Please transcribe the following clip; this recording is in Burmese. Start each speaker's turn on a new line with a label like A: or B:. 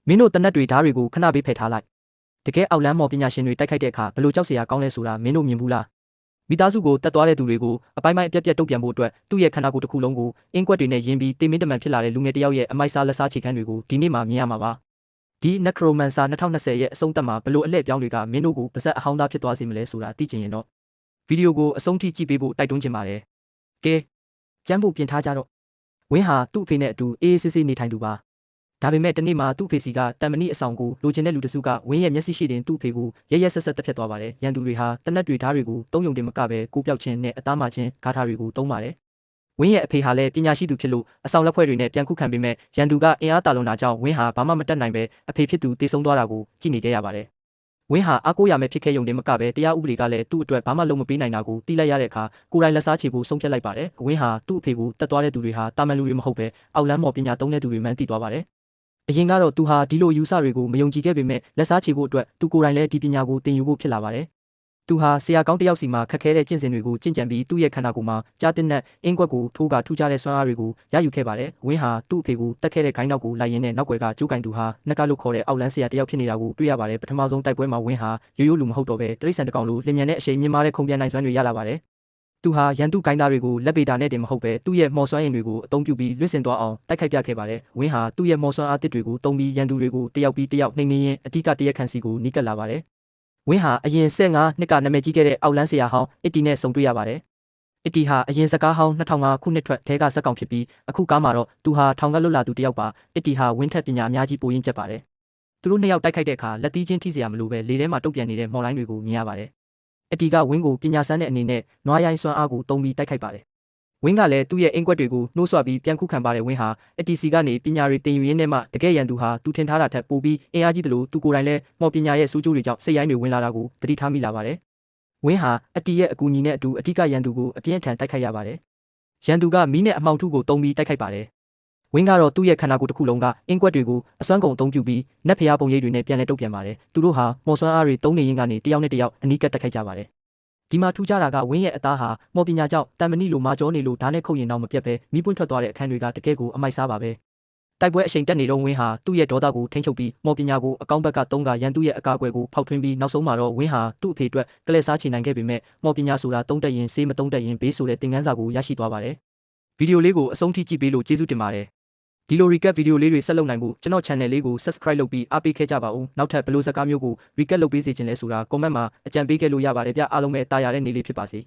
A: မင်းတို့တနက်တွေဓာတ်တွေကိုခဏပေးဖယ်ထားလိုက်တကယ်အောက်လမ်းမော်ပညာရှင်တွေတိုက်ခိုက်တဲ့အခါဘလို့ကြောက်စရာကောင်းလဲဆိုတာမင်းတို့မြင်ဘူးလားမိသားစုကိုတတ်သွားတဲ့သူတွေကိုအပိုင်းပိုင်းအပြက်ပြက်တုတ်ပြန်ဖို့အတွက်သူ့ရဲ့ခန္ဓာကိုယ်တစ်ခုလုံးကိုအင်းကွက်တွေနဲ့ယင်းပြီးတေးမင်းတမန်ဖြစ်လာတဲ့လူငယ်တစ်ယောက်ရဲ့အမိုက်စားလက်စားခြေခမ်းတွေကိုဒီနေ့မှမြင်ရမှာပါဒီ Necromancer 2020ရဲ့အဆုံးသတ်မှာဘလို့အလှည့်ပြောင်းတွေကမင်းတို့ကိုပါဇက်အဟောင်းသားဖြစ်သွားစေမလဲဆိုတာသိချင်ရင်တော့ဗီဒီယိုကိုအဆုံးထိကြည့်ပေးဖို့တိုက်တွန်းချင်ပါတယ်ကဲကျမ်းဖို့ပြင်ထားကြတော့ဝင်းဟာသူ့အဖေနဲ့အတူအေးအေးဆေးဆေးနေထိုင်သူပါဒါပေမဲ့တနေ့မှသူ့ဖေစီကတန်မဏိအဆောင်ကိုလိုချင်တဲ့လူတစုကဝင်းရဲ့မျက်စိရှိတင်သူ့ဖေကိုရဲရဲဆက်ဆက်တက်ဖြတ်သွားပါတယ်ရန်သူတွေဟာတနက်တွေဓာတ်တွေကိုတုံးယုံတင်မကပဲကိုပြောက်ခြင်းနဲ့အသားမခြင်းဂါထာတွေကိုတုံးပါတယ်ဝင်းရဲ့အဖေဟာလည်းပညာရှိသူဖြစ်လို့အဆောင်လက်ဖွဲ့တွေနဲ့ပြန်ခုခံပေမဲ့ရန်သူကအင်အားတာလွန်တာကြောင့်ဝင်းဟာဘာမှမတတ်နိုင်ပဲအဖေဖြစ်သူတေဆုံးသွားတာကိုကြည့်နေကြရပါတယ်ဝင်းဟာအားကိုးရမယ်ဖြစ်ခဲ့ရုံတင်မကပဲတရားဥပဒေကလည်းသူ့အတွက်ဘာမှလုပ်မပေးနိုင်တာကိုသိလိုက်ရတဲ့အခါကိုယ်တိုင်လက်စားချေဖို့ဆုံးဖြတ်လိုက်ပါတယ်ဝင်းဟာသူ့အဖေကိုတတ်သွားတဲ့သူတွေဟာတာမန်လူတွေမဟုတ်ပဲအောက်လမ်းမော်ပညာသုံးတဲ့သူတွေမှန်းသိသွားပါတယ်အရင်ကတော့သူဟာဒီလိုယူဆတွေကိုမယုံကြည်ခဲ့ပေမဲ့လက်စားချေဖို့အတွက်သူကိုယ်တိုင်လည်းဒီပညာကိုသင်ယူဖို့ဖြစ်လာပါတယ်။သူဟာဆရာကောင်းတစ်ယောက်စီမှာခက်ခဲတဲ့ကျင့်စဉ်တွေကိုကျင့်ကြံပြီးသူ့ရဲ့ခန္ဓာကိုယ်မှာကြားတဲ့နဲ့အင်းကွက်ကိုထိုးကထူးခြားတဲ့စွမ်းအားတွေကိုရယူခဲ့ပါတယ်။ဝင်းဟာသူ့အဖေကိုတက်ခဲ့တဲ့ခိုင်းနောက်ကိုလိုက်ရင်းနဲ့နောက်ွယ်ကကျိုးကင်သူဟာနှက်ကလို့ခေါ်တဲ့အောက်လန်းဆရာတစ်ယောက်ဖြစ်နေတာကိုတွေ့ရပါတယ်။ပထမဆုံးတိုက်ပွဲမှာဝင်းဟာရိုးရိုးလူမဟုတ်တော့ပဲတရိษံတစ်ကောင်လိုလင်မြန်တဲ့အရှိန်မြင့်မားတဲ့ခုံပြန်နိုင်စွမ်းတွေရလာပါတယ်။သူဟာရန်သူကိုင်းသားတွေကိုလက်ပေတာနဲ့တင်မဟုတ်ပဲသူ့ရဲ့မော်စွမ်းရည်တွေကိုအသုံးပြုပြီးလွှင့်စင်သွားအောင်တိုက်ခိုက်ပြခဲ့ပါတယ်။ဝင်းဟာသူ့ရဲ့မော်စွမ်းအားတစ်တွေကိုသုံးပြီးရန်သူတွေကိုတယောက်ပြီးတယောက်နှိမ်နင်းရင်းအဓိကတရက်ခန့်စီကိုနီးကပ်လာပါတယ်။ဝင်းဟာအရင်15နှစ်ကနာမည်ကြီးခဲ့တဲ့အောက်လန်းဆရာဟောင်းအစ်တီနဲ့ဆုံတွေ့ရပါတယ်။အစ်တီဟာအရင်စကားဟောင်း2005ခုနှစ်ထွက်ထဲကဇက်ကောင်ဖြစ်ပြီးအခုကားမှာတော့သူဟာထောင်ကလွတ်လာသူတယောက်ပါ။အစ်တီဟာဝင်းထက်ပညာအများကြီးပိုရင်းကျက်ပါတယ်။သူတို့နှစ်ယောက်တိုက်ခိုက်တဲ့အခါလက်သီးချင်းထိစရာမလိုပဲလေထဲမှာတုတ်ပြန်နေတဲ့မော်လိုင်းတွေကိုမြင်ရပါတယ်။အတီကဝင်းကိုပညာစမ်းတဲ့အနေနဲ့နွားရိုင်းစွမ်းအားကိုတုံးပြီးတိုက်ခိုက်ပါတယ်။ဝင်းကလည်းသူ့ရဲ့အင်ကွက်တွေကိုနှိုးဆွပြီးပြန်ခုခံပါတယ်ဝင်းဟာအတီစီကနေပညာတွေတင်ယူရင်းနဲ့မှတကယ်ရန်သူဟာသူထင်ထားတာထက်ပိုပြီးအင်အားကြီးတယ်လို့သူကိုယ်တိုင်လည်းမော်ပညာရဲ့စူးကျိုးတွေကြောင့်စိတ်ရိုင်းတွေဝင်လာတာကိုသတိထားမိလာပါတယ်။ဝင်းဟာအတီရဲ့အကူအညီနဲ့အတူအဓိကရန်သူကိုအပြင်းအထန်တိုက်ခိုက်ရပါတယ်။ရန်သူကမီးနဲ့အမှောင်ထုကိုတုံးပြီးတိုက်ခိုက်ပါတယ်။ဝင်းကတော့သူ့ရဲ့ခန္ဓာကိုယ်တစ်ခုလုံးကအင်ကွက်တွေကိုအစွမ်းကုန်အသုံးပြုပြီးနက်ဖျားပုံရိပ်တွေနဲ့ပြန်လည်တုတ်ပြန်ပါတယ်။သူတို့ဟာမော်စွမ်းအားတွေတုံးနေရင်းကနေတယောက်နဲ့တယောက်အနီးကပ်တိုက်ခိုက်ကြပါတယ်။ဒီမှာထူးခြားတာကဝင်းရဲ့အသားဟာမော်ပညာကြောင့်တန်မဏိလိုမာကျောနေလို့ဓာတ်နဲ့ခုတ်ရင်တော့မပြတ်ပဲမိပွင့်ထွက်သွားတဲ့အခန်းတွေကတကယ်ကိုအမိုက်စားပါပဲတိုက်ပွဲအချိန်တက်နေတော့ဝင်းဟာသူ့ရဲ့ဒေါသကိုထိန်းချုပ်ပြီးမော်ပညာကိုအကောင့်ဘက်ကသုံးကရန်သူရဲ့အကာအကွယ်ကိုဖောက်ထွင်းပြီးနောက်ဆုံးမှာတော့ဝင်းဟာသူ့အဖေအတွက်ကလဲစားချေနိုင်ခဲ့ပေမဲ့မော်ပညာဆိုတာတုံးတက်ရင်ဆေးမတုံးတက်ရင်ဘေးဆိုတဲ့သင်ခန်းစာကိုရရှိသွားပါတယ်ဗီဒီယိုလေးကိုအဆုံးထိကြည့်ပေးလို့ကျေးဇူးတင်ပါတယ်ဒီလို recap ဗီဒီယိုလေးတွေဆက်လုပ်နိုင်ဖို့ကျွန်တော် channel လေးကို subscribe လုပ်ပြီးအားပေးခဲ့ကြပါဦးနောက်ထပ်ဘယ်လိုဇာတ်ကားမျိုးကို recap လုပ်ပေးစေချင်လဲဆိုတာ comment မှာအကြံပေးခဲ့လို့ရပါတယ်ဗျအားလုံးပဲတာယာတဲ့နေ့လေးဖြစ်ပါစေ